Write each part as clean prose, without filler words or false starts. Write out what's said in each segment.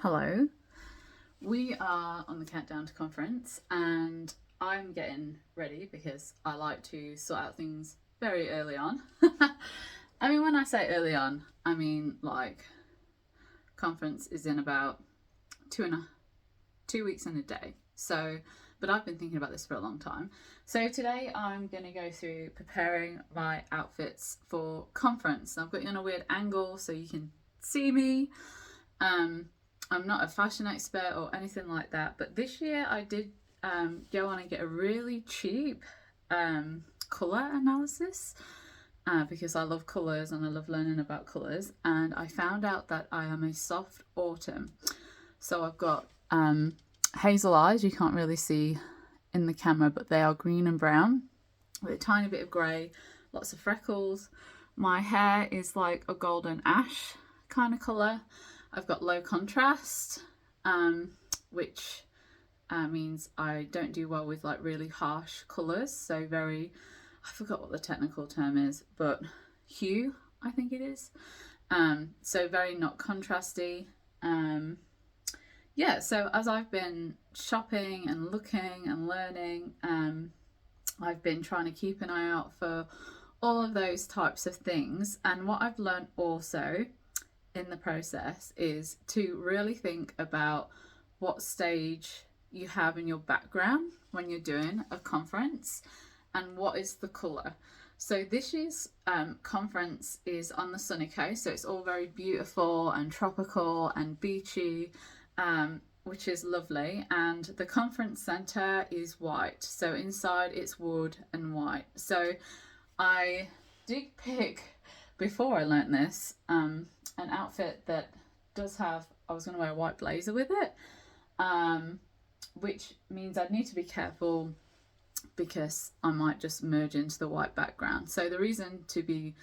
Hello. We are on the countdown to conference, and I'm getting ready because I like to sort out things very early on. I mean, when I say early on, I mean like conference is in about 2 weeks and a day. So, but I've been thinking about this for a long time. So today I'm going to go through preparing my outfits for conference. I've got you on a weird angle so you can see me. I'm not a fashion expert or anything like that, but this year I did go on and get a really cheap colour analysis because I love colours and I love learning about colours, and I found out that I am a soft autumn. So I've got hazel eyes, you can't really see in the camera, but they are green and brown with a tiny bit of grey, lots of freckles. My hair is like a golden ash kind of colour. I've got low contrast, which means I don't do well with like really harsh colours. So I forgot what the technical term is, but hue, I think it is. So very not contrasty. Yeah, so as I've been shopping and looking and learning, I've been trying to keep an eye out for all of those types of things. And what I've learned also in the process is to really think about what stage you have in your background when you're doing a conference and what is the colour. So this year's conference is on the sunny coast, so it's all very beautiful and tropical and beachy, which is lovely. And the conference centre is white, so inside it's wood and white. So I did pick, before I learnt this, an outfit that does have, I was going to wear a white blazer with it, which means I'd need to be careful because I might just merge into the white background. So the reason to be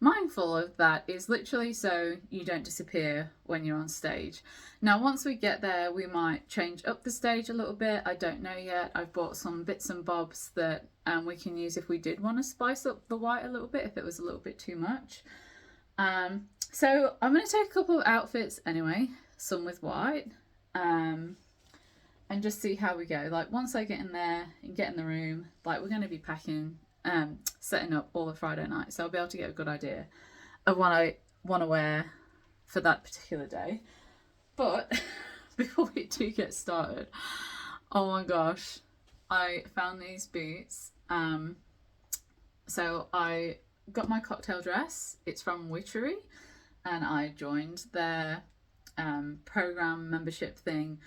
mindful of that is literally so you don't disappear when you're on stage. Now once we get there we might change up the stage a little bit, I don't know yet. I've bought some bits and bobs that we can use if we did want to spice up the white a little bit, if it was a little bit too much. So I'm going to take a couple of outfits anyway, some with white, and just see how we go. Like once I get in there and get in the room, like we're going to be packing, setting up all the Friday night, so I'll be able to get a good idea of what I want to wear for that particular day. But before we do get started, oh my gosh, I found these boots. So I got my cocktail dress, it's from Witchery, and I joined their program membership thing,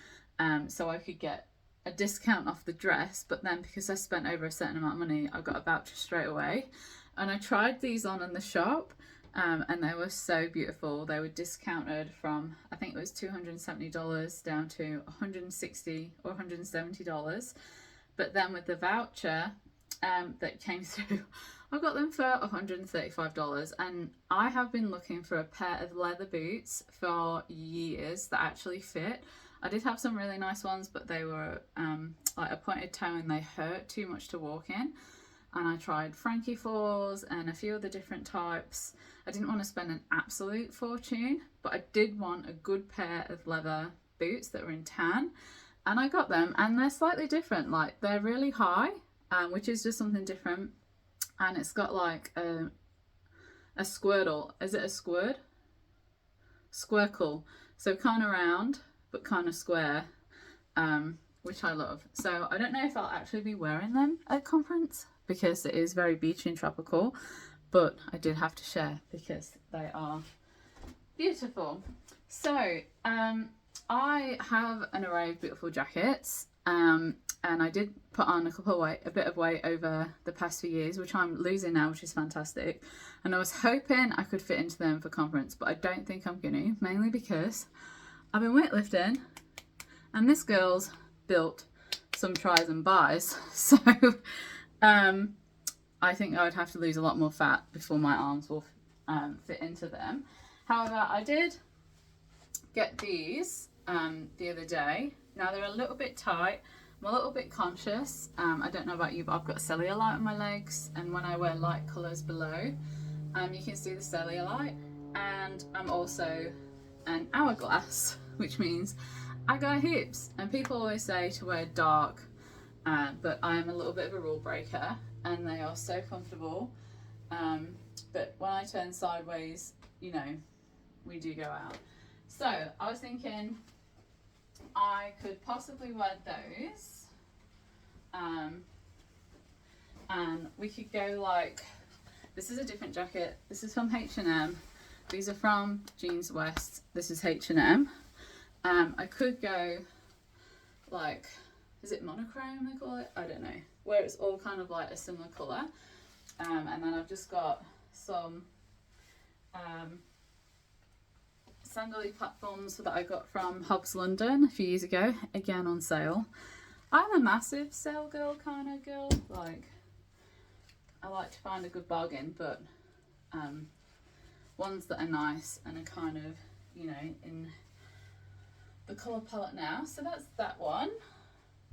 so I could get a discount off the dress, but then because I spent over a certain amount of money I got a voucher straight away. And I tried these on in the shop, and they were so beautiful. They were discounted from, I think it was $270 down to $160 or $170, but then with the voucher that came through, I got them for $135. And I have been looking for a pair of leather boots for years that actually fit. I did have some really nice ones, but they were like a pointed toe and they hurt too much to walk in. And I tried Frankie Falls and a few other different types. I didn't want to spend an absolute fortune, but I did want a good pair of leather boots that were in tan. And I got them, and they're slightly different. Like they're really high, which is just something different. And it's got like a squirtle. Is it a squirt? Squircle. So kind of round, but kind of square, which I love. So I don't know if I'll actually be wearing them at conference because it is very beachy and tropical, but I did have to share because they are beautiful. So I have an array of beautiful jackets, and I did put on a bit of weight over the past few years, which I'm losing now, which is fantastic. And I was hoping I could fit into them for conference, but I don't think I'm going to, mainly because I've been weightlifting and this girl's built some tries and buys. So I think I would have to lose a lot more fat before my arms will fit into them. However, I did get these the other day. Now they're a little bit tight. I'm a little bit conscious. I don't know about you, but I've got cellulite on my legs, and when I wear light colours below, you can see the cellulite. And I'm also an hourglass. which means I got hips. And people always say to wear dark, but I am a little bit of a rule breaker, and they are so comfortable. But when I turn sideways, you know, we do go out. So I was thinking I could possibly wear those, and we could go like, this is a different jacket. This is from H&M. These are from Jeans West. This is H&M. I could go like, is it monochrome they call it? I don't know. Where it's all kind of like a similar colour. And then I've just got some sandally platforms that I got from Hobbs London a few years ago, again on sale. I'm a massive sale girl kind of girl. Like, I like to find a good bargain, but ones that are nice and are kind of, you know, in the colour palette now. So that's that one.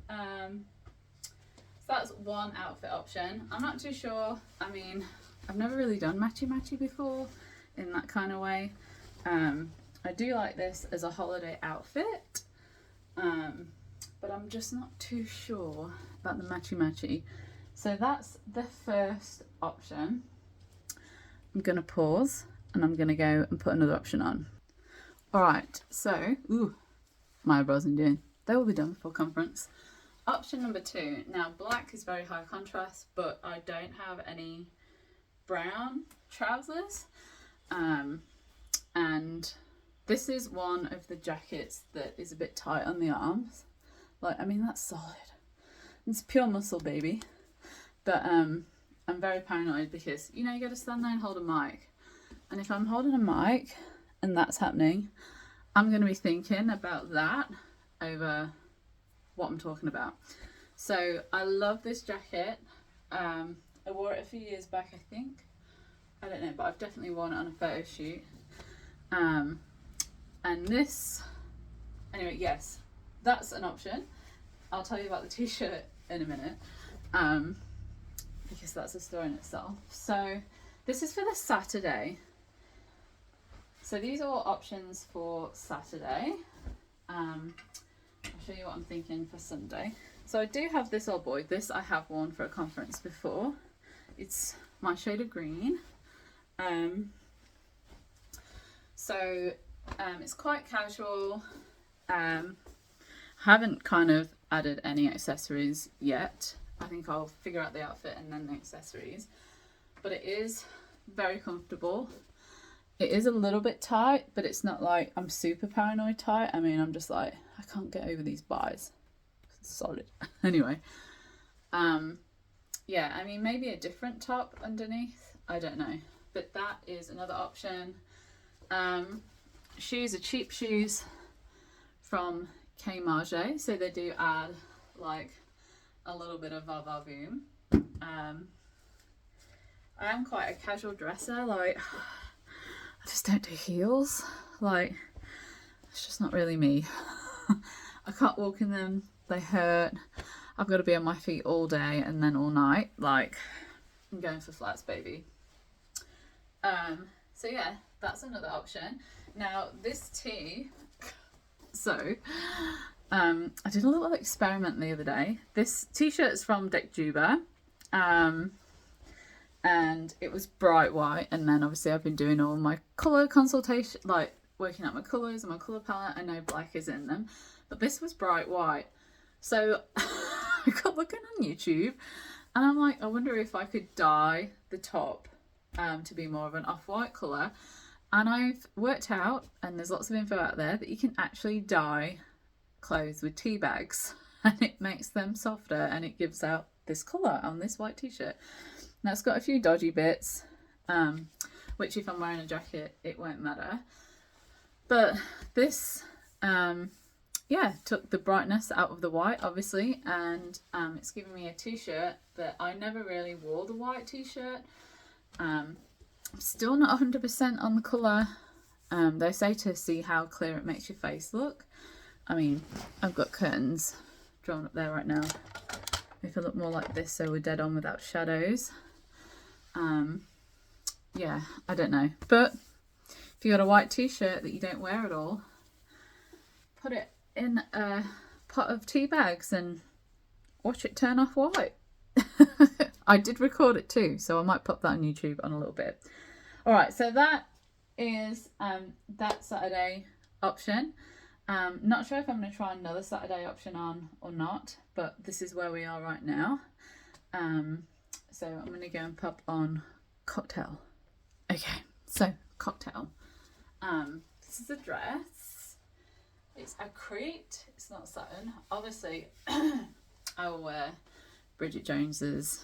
So that's one outfit option. I'm not too sure. I mean, I've never really done matchy before in that kind of way. I do like this as a holiday outfit, but I'm just not too sure about the matchy. So that's the first option. I'm gonna pause and I'm gonna go and put another option on. All right, so, my eyebrows are doing. They will be done before conference. Option number 2. Now, black is very high contrast, but I don't have any brown trousers. And this is one of the jackets that is a bit tight on the arms. Like, I mean, that's solid. It's pure muscle, baby. But I'm very paranoid because, you know, you got to stand there and hold a mic. And if I'm holding a mic and that's happening, I'm going to be thinking about that over what I'm talking about. So I love this jacket. I wore it a few years back, I think. I don't know, but I've definitely worn it on a photo shoot. And this, anyway, yes, that's an option. I'll tell you about the t-shirt in a minute, because that's a story in itself. So this is for the Saturday. So these are all options for Saturday. I'll show you what I'm thinking for Sunday. So I do have this old boy. This I have worn for a conference before. It's my shade of green. It's quite casual. Haven't kind of added any accessories yet. I think I'll figure out the outfit and then the accessories. But it is very comfortable. It is a little bit tight, but it's not like I'm super paranoid tight. I mean, I'm just like, I can't get over these buys. It's solid. Anyway. Yeah, I mean, maybe a different top underneath. I don't know. But that is another option. Shoes are cheap shoes from K Marge. So they do add like a little bit of va-va-voom. I am quite a casual dresser. Like, I just don't do heels. Like, it's just not really me. I can't walk in them. They hurt. I've got to be on my feet all day and then all night. Like, I'm going for flats, baby. So yeah, that's another option. Now, this tee, so, I did a little experiment the other day. This t-shirt is from Dick Juba. And it was bright white, and then obviously I've been doing all my colour consultation, like working out my colours and my colour palette. I know black is in them, but this was bright white. So I got looking on YouTube and I'm like, I wonder if I could dye the top to be more of an off-white colour. And I've worked out, and there's lots of info out there, that you can actually dye clothes with tea bags and it makes them softer and it gives out this colour on this white t-shirt. Now it's got a few dodgy bits, which if I'm wearing a jacket, it won't matter. But this, yeah, took the brightness out of the white, obviously, and it's giving me a t-shirt that I never really wore the white t-shirt. I'm still not 100% on the colour. They say to see how clear it makes your face look. I mean, I've got curtains drawn up there right now. If I look more like this, so we're dead on without shadows. Yeah, I don't know. But if you got a white t-shirt that you don't wear at all, put it in a pot of tea bags and watch it turn off white. I did record it too, so I might pop that on YouTube on a little bit. All right, so that is that Saturday option. Not sure if I'm going to try another Saturday option on or not, but this is where we are right now. So I'm going to go and pop on cocktail. Okay, so cocktail. This is a dress. It's a Crete. It's not satin. Obviously, I will wear Bridget Jones's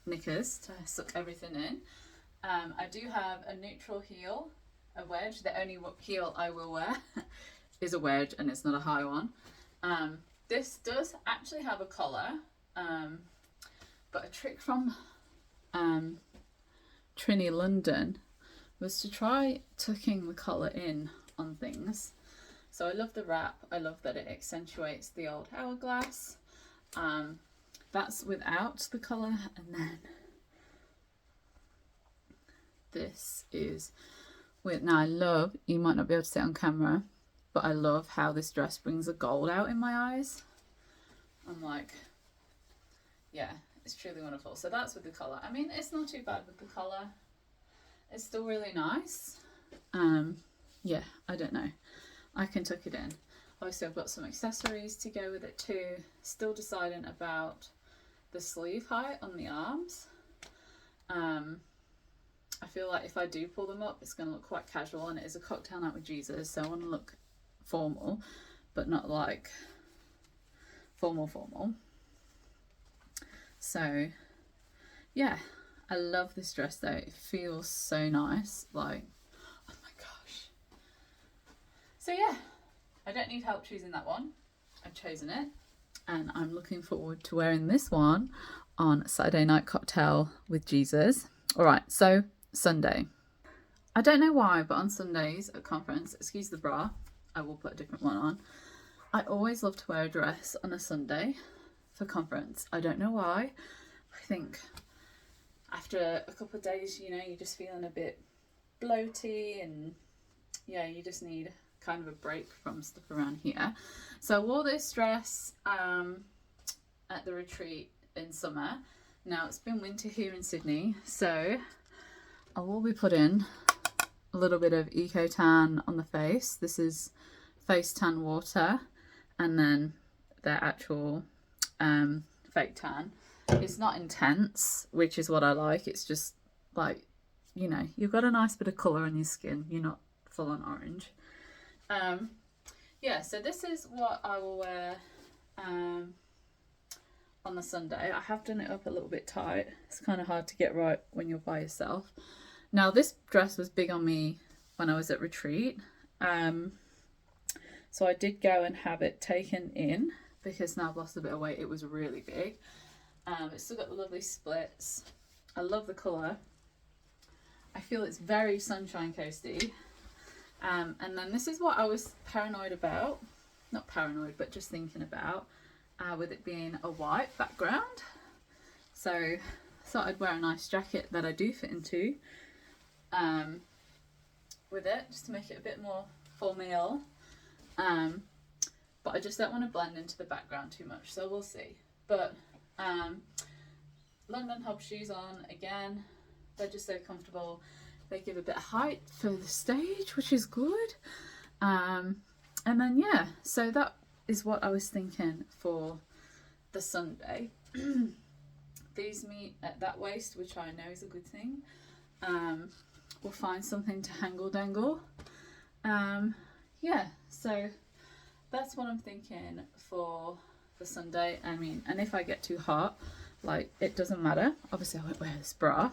knickers to suck everything in. I do have a neutral heel, a wedge. The only heel I will wear is a wedge, and it's not a high one. This does actually have a collar, but a trick from Trini London was to try tucking the collar in on things. So I love the wrap. I love that it accentuates the old hourglass. That's without the collar, and then this is with. Now I love, you might not be able to see it on camera, but I love how this dress brings the gold out in my eyes. I'm like, yeah, it's truly wonderful. So that's with the collar. I mean, it's not too bad with the collar. It's still really nice. Yeah, I don't know. I can tuck it in. Obviously, I've got some accessories to go with it too. Still deciding about the sleeve height on the arms. I feel like if I do pull them up, it's going to look quite casual, and it is a cocktail night with Jesus, so I want to look formal, but not like formal. So yeah, I love this dress though. It feels so nice. Like, oh my gosh. So yeah, I don't need help choosing that one. I've chosen it, and I'm looking forward to wearing this one on Saturday night cocktail with Jesus. All right, so Sunday. I don't know why, but on Sundays at conference, excuse the bra, I will put a different one on. I always love to wear a dress on a Sunday for conference. I don't know why. I think after a couple of days, you know, you're just feeling a bit bloaty, and yeah, you just need kind of a break from stuff around here. So I wore this dress at the retreat in summer. Now it's been winter here in Sydney, so I will be putting a little bit of Eco Tan on the face. This is Face Tan Water, and then their actual fake tan. It's not intense, which is what I like. It's just like, you know, you've got a nice bit of colour on your skin. You're not full on orange. Yeah, so this is what I will wear on the Sunday. I have done it up a little bit tight. It's kind of hard to get right when you're by yourself. Now, this dress was big on me when I was at retreat. So I did go and have it taken in, because now I've lost a bit of weight. It was really big. It's still got the lovely splits. I love the colour. I feel it's very sunshine coasty. And then this is what I was paranoid about. Not paranoid, but just thinking about, with it being a white background. So I thought I'd wear a nice jacket that I do fit into with it, just to make it a bit more formal. But I just don't want to blend into the background too much, so we'll see. But London Hob shoes on again. They're just so comfortable. They give a bit of height for the stage, which is good. And then yeah, so that is what I was thinking for the Sunday. These meet at that waist, which I know is a good thing. We'll find something to hangle dangle. Yeah, so that's what I'm thinking for the Sunday. I mean, and if I get too hot, like, it doesn't matter. Obviously I won't wear this bra,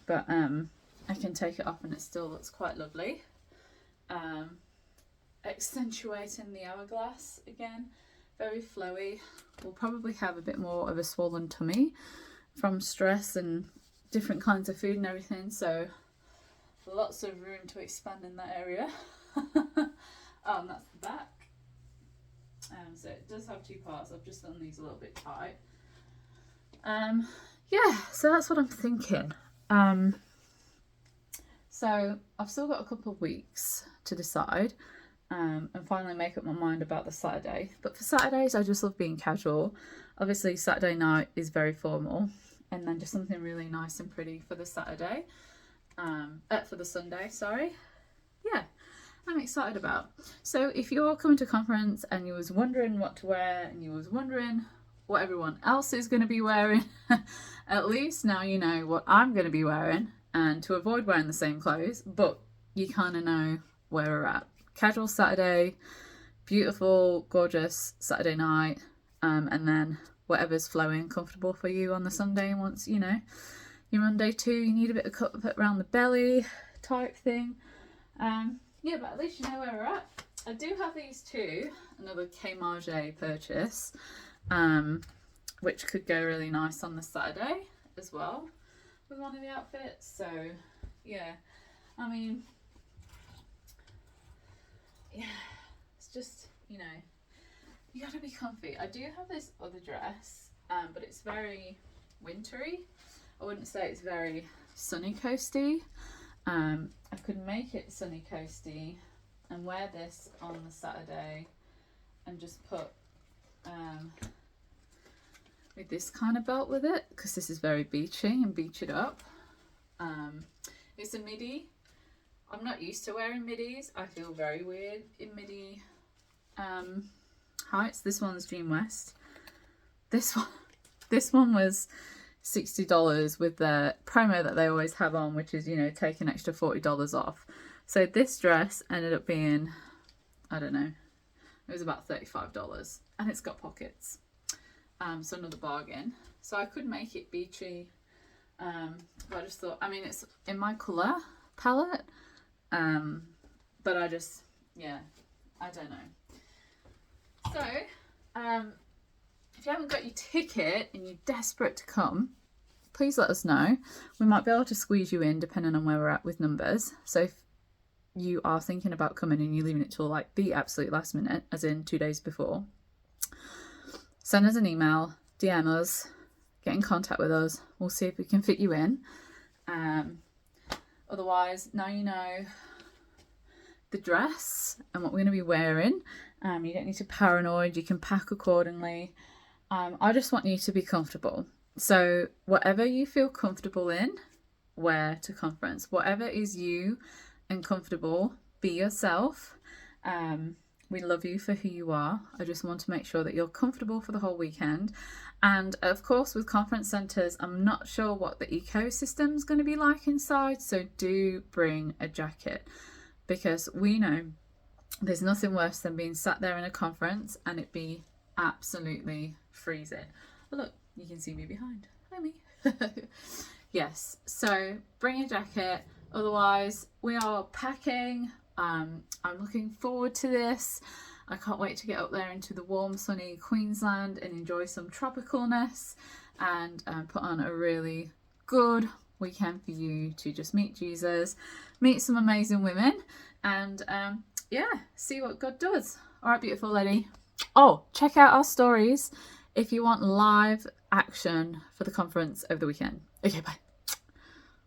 but I can take it off and it still looks quite lovely. Accentuating the hourglass again, very flowy. We'll probably have a bit more of a swollen tummy from stress and different kinds of food and everything, so lots of room to expand in that area. And that's the back. So it does have two parts. I've just done these a little bit tight. Yeah, so that's what I'm thinking. So I've still got a couple of weeks to decide. and finally make up my mind about the Saturday. But for Saturdays, I just love being casual. Obviously, Saturday night is very formal, and then just something really nice and pretty for the Saturday. For the Sunday, sorry. Yeah, I'm excited about. So if you're coming to conference and you was wondering what to wear and you was wondering what everyone else is going to be wearing, at least now you know what I'm going to be wearing, and to avoid wearing the same clothes, but you kind of know where we're at. Casual Saturday, beautiful, gorgeous Saturday night, and then whatever's flowing, comfortable for you on the Sunday. Once you know you're on day 2, you need a bit of comfort around the belly type thing. Yeah, but at least you know where we're at. I do have these two, another K-Marge purchase, which could go really nice on the Saturday as well with one of the outfits. So yeah, I mean, yeah, it's just, you know, you gotta be comfy. I do have this other dress, but it's very wintry. I wouldn't say it's very sunny coasty. I could make it sunny coasty and wear this on the Saturday and just put with this kind of belt with it, because this is very beachy, and beach it up. It's a midi. I'm not used to wearing midis. I feel very weird in midi heights. This one's Dream West. This one was $60 with the promo that they always have on, which is, you know, take an extra $40 off. So this dress ended up being, I don't know, it was about $35, and it's got pockets. So another bargain. So I could make it beachy, but I just thought, I mean, it's in my colour palette, but I just, yeah, I don't know. So, if you haven't got your ticket and you're desperate to come, please let us know. We might be able to squeeze you in depending on where we're at with numbers. So if you are thinking about coming and you're leaving it till like the absolute last minute, as in 2 days before, send us an email, DM us, get in contact with us. We'll see if we can fit you in. Otherwise, now you know the dress and what we're going to be wearing. You don't need to be paranoid. You can pack accordingly. I just want you to be comfortable. So whatever you feel comfortable in, wear to conference. Whatever is you and comfortable, be yourself. We love you for who you are. I just want to make sure that you're comfortable for the whole weekend. And of course, with conference centres, I'm not sure what the ecosystem's going to be like inside. So do bring a jacket, because we know there's nothing worse than being sat there in a conference and it be absolutely freezing. Oh, look, you can see me behind. Hi, me. Yes, so bring a jacket. Otherwise, we are packing. I'm looking forward to this. I can't wait to get up there into the warm, sunny Queensland and enjoy some tropicalness and put on a really good weekend for you to just meet Jesus, meet some amazing women, and yeah, see what God does. All right, beautiful lady. Oh, check out our stories if you want live action for the conference over the weekend. Okay, bye.